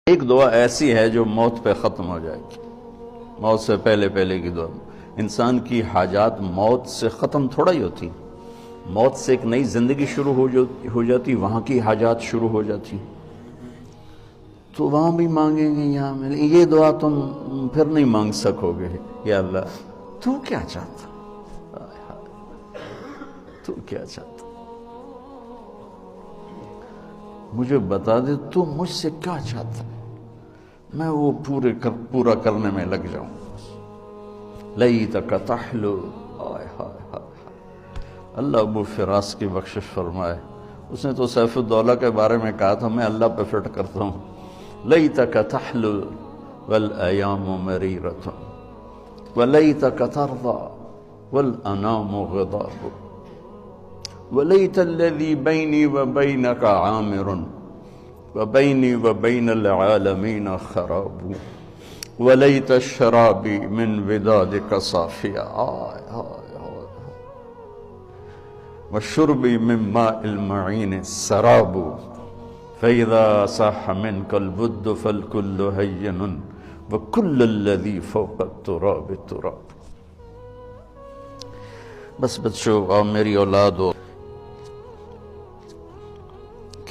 ایک دعا ایسی ہے جو موت پہ ختم ہو جائے گی، موت سے پہلے پہلے کی دعا۔ انسان کی حاجات موت سے ختم تھوڑا ہی ہوتی، موت سے ایک نئی زندگی شروع ہو جاتی، وہاں کی حاجات شروع ہو جاتی، تو وہاں بھی مانگیں گے یہاں ملے۔ یہ دعا تم پھر نہیں مانگ سکو گے، یا اللہ تو کیا چاہتا، تو کیا چاہتا، مجھے بتا دے تو مجھ سے کیا چاہتا ہے، میں وہ پورا کرنے میں لگ جاؤں۔ لیتک تحلو، آئے ہائے ہائے، اللہ ابو فراس کی بخشش فرمائے، اس نے تو سیف الدولہ کے بارے میں کہا تھا، میں اللہ پہ فٹ کرتا ہوں۔ لیتک تحلو والایام مریرۃ ولیتک ترضى والانام غضاب ولیت الذی بینی وبینک عامر وبینی وبین العالمین خراب ولیت الشرابی من ودادک صافیہ، وشربی من ماء المعین سراب فإذا صح منك الود فالكل هين وكل الذي فوق التراب تراب۔ بس بچوں اور میری اولاد ہو،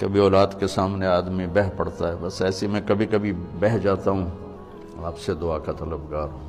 کبھی اولاد کے سامنے آدمی بہہ پڑتا ہے، بس ایسی میں کبھی کبھی بہہ جاتا ہوں، آپ سے دعا کا طلبگار ہوں۔